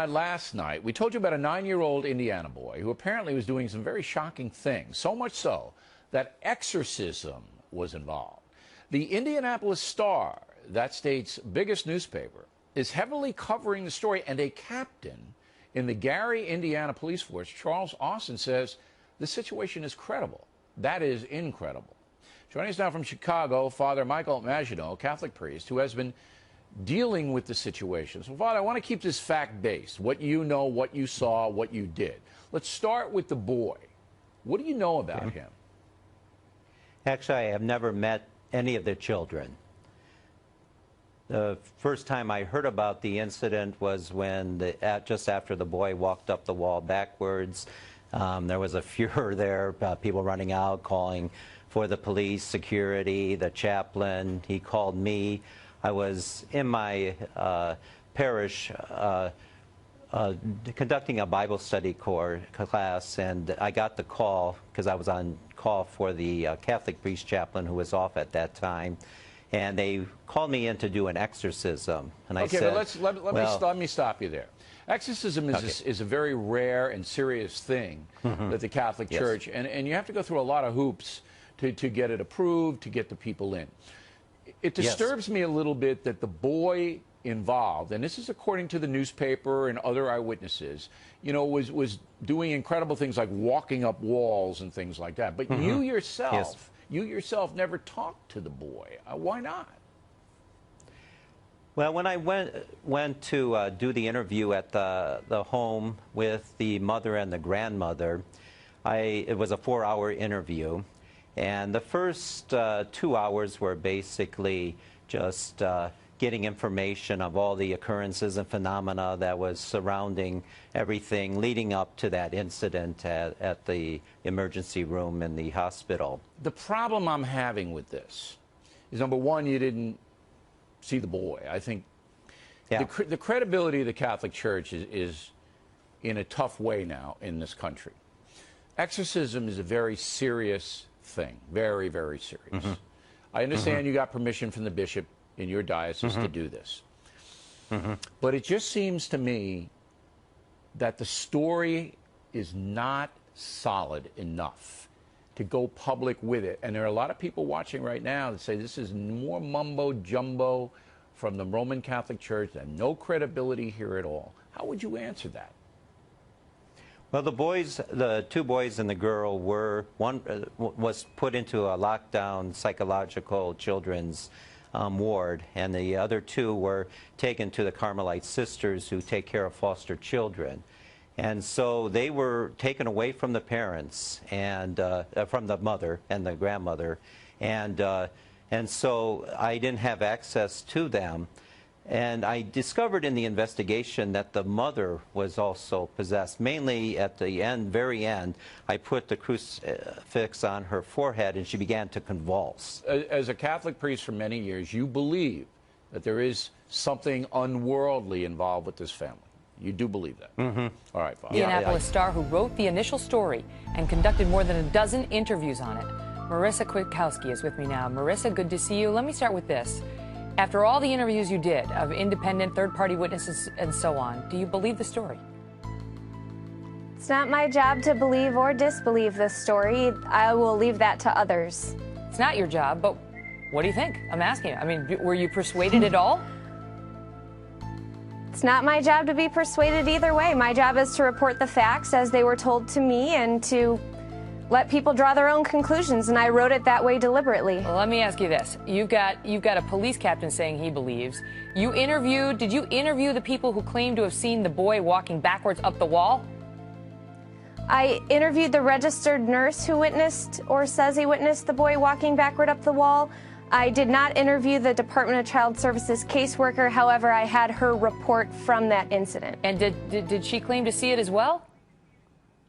Last night, we told you about a 9-year-old Indiana boy who apparently was doing some very shocking things, so much so that exorcism was involved. The Indianapolis Star, that state's biggest newspaper, is heavily covering the story, and a captain in the Gary, Indiana police force, Charles Austin, says the situation is credible. That is incredible. Joining us now from Chicago, Father Michael Maginot, a Catholic priest who has been dealing with the situation. So, Father, I want to keep this fact-based, what you know, what you saw, what you did. Let's start with the boy. What do you know about him? Actually, I have never met any of the children. The first time I heard about the incident was when, just after the boy walked up the wall backwards. There was a furor there, people running out, calling for the police, security, the chaplain. He called me. I was in my parish conducting a Bible study class, and I got the call because I was on call for the Catholic priest chaplain who was off at that time, and they called me in to do an exorcism. And I said, but let me stop you there. Exorcism is a very rare and serious thing that the Catholic Church, and you have to go through a lot of hoops to get it approved, to get the people in. It disturbs me a little bit that the boy involved, and this is according to the newspaper and other eyewitnesses, you know, was doing incredible things like walking up walls and things like that. But you yourself never talked to the boy. Why not? Well, when I went to do the interview at the home with the mother and the grandmother, it was a 4-hour interview. And the first 2 hours were basically just getting information of all the occurrences and phenomena that was surrounding everything leading up to that incident at the emergency room in the hospital. The problem I'm having with this is, number one, you didn't see the boy. I think the credibility of the Catholic Church is in a tough way now in this country. Exorcism is a very serious thing, very, very serious. I understand you got permission from the bishop in your diocese to do this. But it just seems to me that the story is not solid enough to go public with it. And there are a lot of people watching right now that say this is more mumbo-jumbo from the Roman Catholic Church and no credibility here at all. How would you answer that? Well, the two boys and the girl one was put into a lockdown psychological children's ward, and the other two were taken to the Carmelite Sisters who take care of foster children. And so they were taken away from the parents and from the mother and the grandmother, and so I didn't have access to them. And I discovered in the investigation that the mother was also possessed. Mainly at the end, very end, I put the crucifix on her forehead and she began to convulse. As a Catholic priest for many years, you believe that there is something unworldly involved with this family. You do believe that? All right, Father. The Indianapolis Star, who wrote the initial story and conducted more than a dozen interviews on it. Marissa Kwiatkowski is with me now. Marissa, good to see you. Let me start with this. After all the interviews you did of independent third-party witnesses and so on, do you believe the story? It's not my job to believe or disbelieve this story. I will leave that to others. It's not your job, but what do you think? I'm asking you. I mean, were you persuaded at all? It's not my job to be persuaded either way. My job is to report the facts as they were told to me and to let people draw their own conclusions, and I wrote it that way deliberately. Well, let me ask you this. You've got a police captain saying he believes. Did you interview the people who claim to have seen the boy walking backwards up the wall? I interviewed the registered nurse who witnessed or says he witnessed the boy walking backward up the wall. I did not interview the Department of Child Services caseworker. However, I had her report from that incident. And did she claim to see it as well?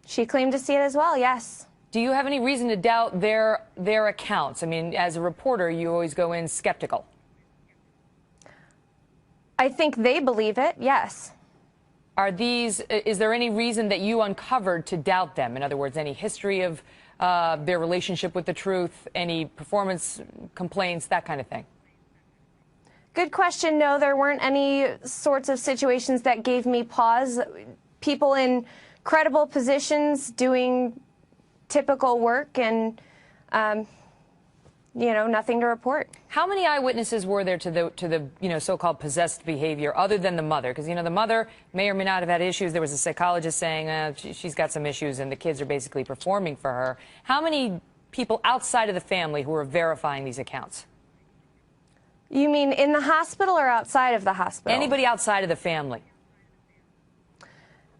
She claimed to see it as well, yes. Do you have any reason to doubt their accounts? I mean, as a reporter, you always go in skeptical. I think they believe it, yes. Is there any reason that you uncovered to doubt them? In other words, any history of their relationship with the truth, any performance complaints, that kind of thing? Good question. No, there weren't any sorts of situations that gave me pause. People in credible positions doing typical work and, nothing to report. How many eyewitnesses were there to the so-called possessed behavior other than the mother? Because, the mother may or may not have had issues. There was a psychologist saying she's got some issues and the kids are basically performing for her. How many people outside of the family who are verifying these accounts? You mean in the hospital or outside of the hospital? Anybody outside of the family.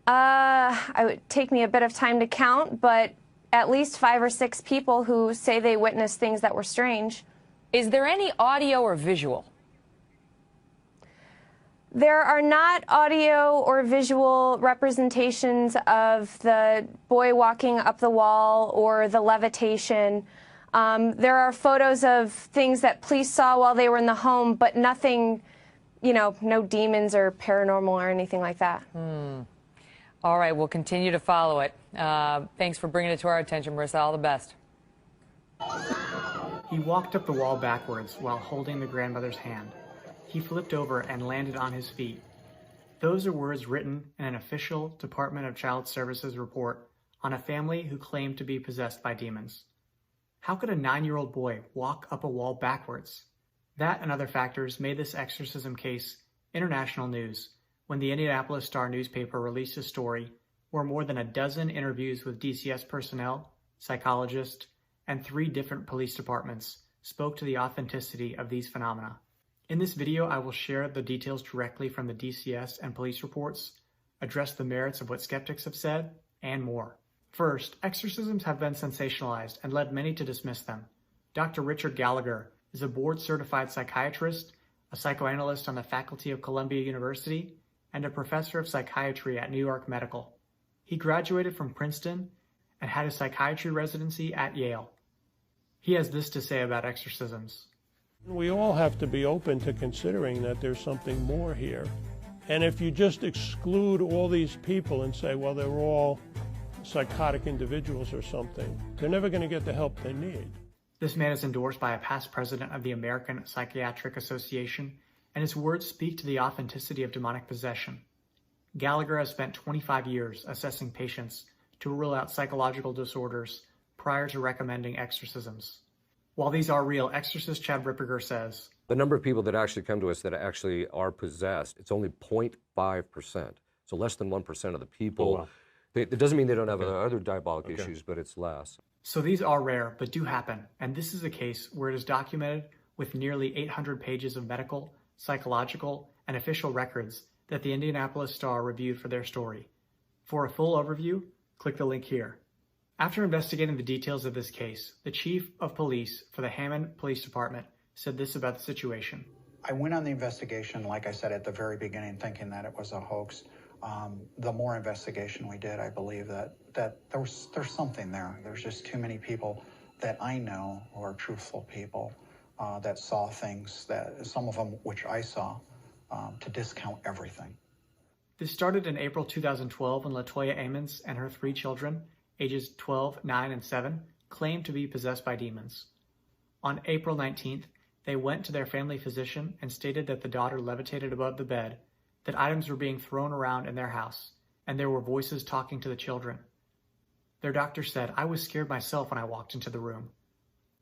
It would take me a bit of time to count, but at least 5 or 6 people who say they witnessed things that were strange. Is there any audio or visual? There are not audio or visual representations of the boy walking up the wall or the levitation. There are photos of things that police saw while they were in the home, but nothing, no demons or paranormal or anything like that. All right, we'll continue to follow it. Thanks for bringing it to our attention, Marissa. All the best. He walked up the wall backwards while holding the grandmother's hand. He flipped over and landed on his feet. Those are words written in an official Department of Child Services report on a family who claimed to be possessed by demons. How could a 9-year-old boy walk up a wall backwards? That and other factors made this exorcism case international news when the Indianapolis Star newspaper released a story where more than a dozen interviews with DCS personnel, psychologists, and 3 different police departments spoke to the authenticity of these phenomena. In this video, I will share the details directly from the DCS and police reports, address the merits of what skeptics have said, and more. First, exorcisms have been sensationalized and led many to dismiss them. Dr. Richard Gallagher is a board-certified psychiatrist, a psychoanalyst on the faculty of Columbia University, and a professor of psychiatry at New York Medical. He graduated from Princeton and had a psychiatry residency at Yale. He has this to say about exorcisms. We all have to be open to considering that there's something more here. And if you just exclude all these people and say, well, they're all psychotic individuals or something, they're never going to get the help they need. This man is endorsed by a past president of the American Psychiatric Association, and his words speak to the authenticity of demonic possession. Gallagher has spent 25 years assessing patients to rule out psychological disorders prior to recommending exorcisms. While these are real, exorcist Chad Ripperger says, the number of people that actually come to us that actually are possessed, it's only 0.5%. So less than 1% of the people. Oh, wow. It doesn't mean they don't have other diabolic issues, but it's less. So these are rare, but do happen. And this is a case where it is documented with nearly 800 pages of medical, psychological, and official records that the Indianapolis Star reviewed for their story. For a full overview, click the link here. After investigating the details of this case, the chief of police for the Hammond Police Department said this about the situation. I went on the investigation, like I said at the very beginning, thinking that it was a hoax. The more investigation we did, I believe that there's something there. There's just too many people that I know who are truthful people that saw things, that some of them which I saw, to discount everything. This started in April 2012 when LaToya Ammons and her 3 children, ages 12, 9, and 7, claimed to be possessed by demons. On April 19th, they went to their family physician and stated that the daughter levitated above the bed, that items were being thrown around in their house, and there were voices talking to the children. Their doctor said, "I was scared myself when I walked into the room."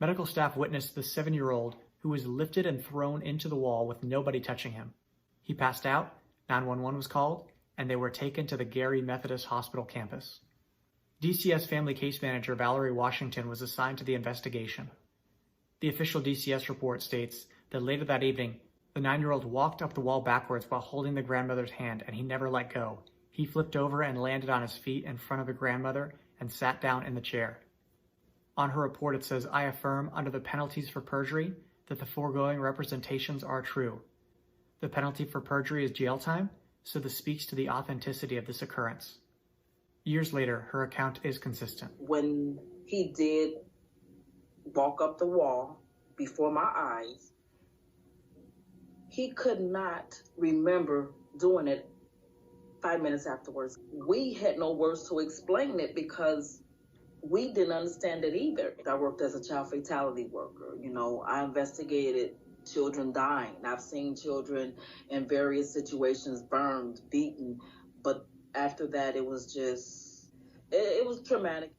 Medical staff witnessed the 7-year-old who was lifted and thrown into the wall with nobody touching him. He passed out, 911 was called, and they were taken to the Gary Methodist Hospital campus. DCS Family Case Manager Valerie Washington was assigned to the investigation. The official DCS report states that later that evening, the 9-year-old walked up the wall backwards while holding the grandmother's hand, and he never let go. He flipped over and landed on his feet in front of the grandmother and sat down in the chair. On her report it says, "I affirm under the penalties for perjury that the foregoing representations are true." The penalty for perjury is jail time, so this speaks to the authenticity of this occurrence. Years later, her account is consistent. When he did walk up the wall before my eyes, he could not remember doing it 5 minutes afterwards. We had no words to explain it because we didn't understand it either. I worked as a child fatality worker. I investigated children dying. I've seen children in various situations burned, beaten, but after that it was just, it was traumatic.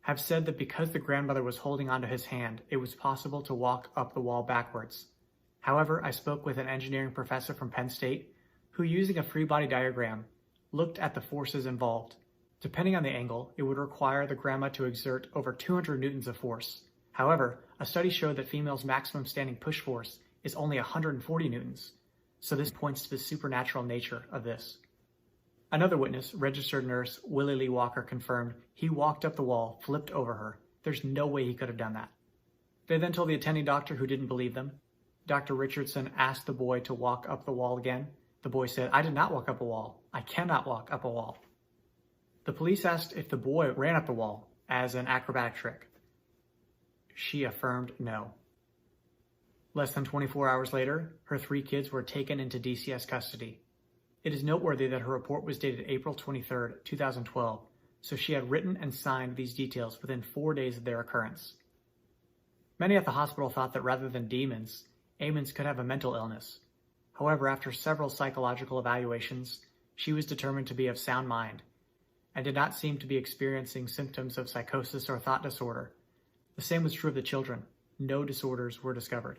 Have said that because the grandmother was holding onto his hand, it was possible to walk up the wall backwards. However, I spoke with an engineering professor from Penn State who, using a free body diagram, looked at the forces involved. Depending on the angle, it would require the grandma to exert over 200 newtons of force. However, a study showed that females' maximum standing push force is only 140 newtons, so this points to the supernatural nature of this. Another witness, registered nurse Willie Lee Walker, confirmed he walked up the wall, flipped over her. There's no way he could have done that. They then told the attending doctor, who didn't believe them. Dr. Richardson asked the boy to walk up the wall again. The boy said, "I did not walk up a wall. I cannot walk up a wall." The police asked if the boy ran up the wall as an acrobatic trick. She affirmed no. Less than 24 hours later, her 3 kids were taken into DCS custody. It is noteworthy that her report was dated April 23, 2012, so she had written and signed these details within 4 days of their occurrence. Many at the hospital thought that rather than demons, Ammons could have a mental illness. However, after several psychological evaluations, she was determined to be of sound mind and did not seem to be experiencing symptoms of psychosis or thought disorder. The same was true of the children. No disorders were discovered.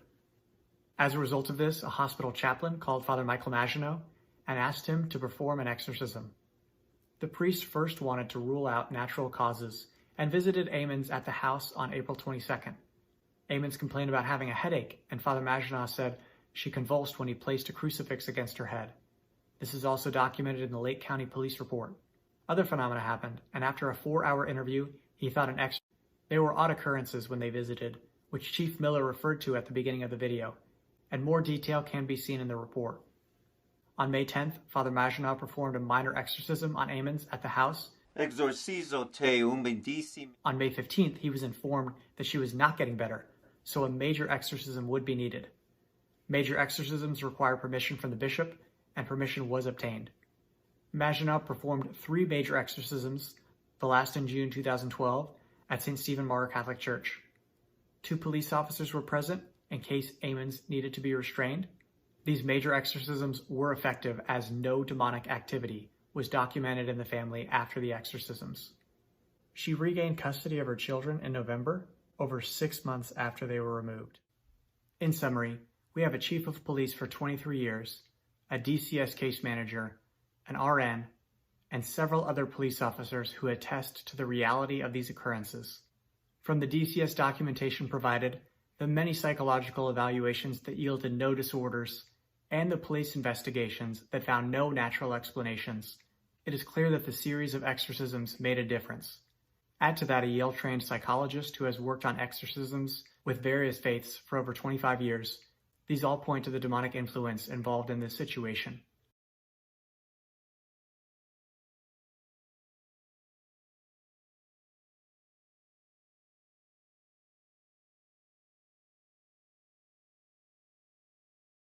As a result of this, a hospital chaplain called Father Michael Maginot and asked him to perform an exorcism. The priest first wanted to rule out natural causes and visited Ammons at the house on April 22nd. Ammons complained about having a headache, and Father Maginot said she convulsed when he placed a crucifix against her head. This is also documented in the Lake County Police report. Other phenomena happened, and after a 4-hour interview, he thought an exorcism. They were odd occurrences when they visited, which Chief Miller referred to at the beginning of the video, and more detail can be seen in the report. On May 10th, Father Maginot performed a minor exorcism on Ammons at the house. Exorcizo te umbendissimi. On May 15th, he was informed that she was not getting better, so a major exorcism would be needed. Major exorcisms require permission from the bishop, and permission was obtained. Maginot performed 3 major exorcisms, the last in June 2012, at St. Stephen Martyr Catholic Church. 2 police officers were present in case Ammons needed to be restrained. These major exorcisms were effective as no demonic activity was documented in the family after the exorcisms. She regained custody of her children in November, over 6 months after they were removed. In summary, we have a chief of police for 23 years, a DCS case manager, an RN, and several other police officers who attest to the reality of these occurrences. From the DCS documentation provided, the many psychological evaluations that yielded no disorders, and the police investigations that found no natural explanations, it is clear that the series of exorcisms made a difference. Add to that a Yale-trained psychologist who has worked on exorcisms with various faiths for over 25 years. These all point to the demonic influence involved in this situation.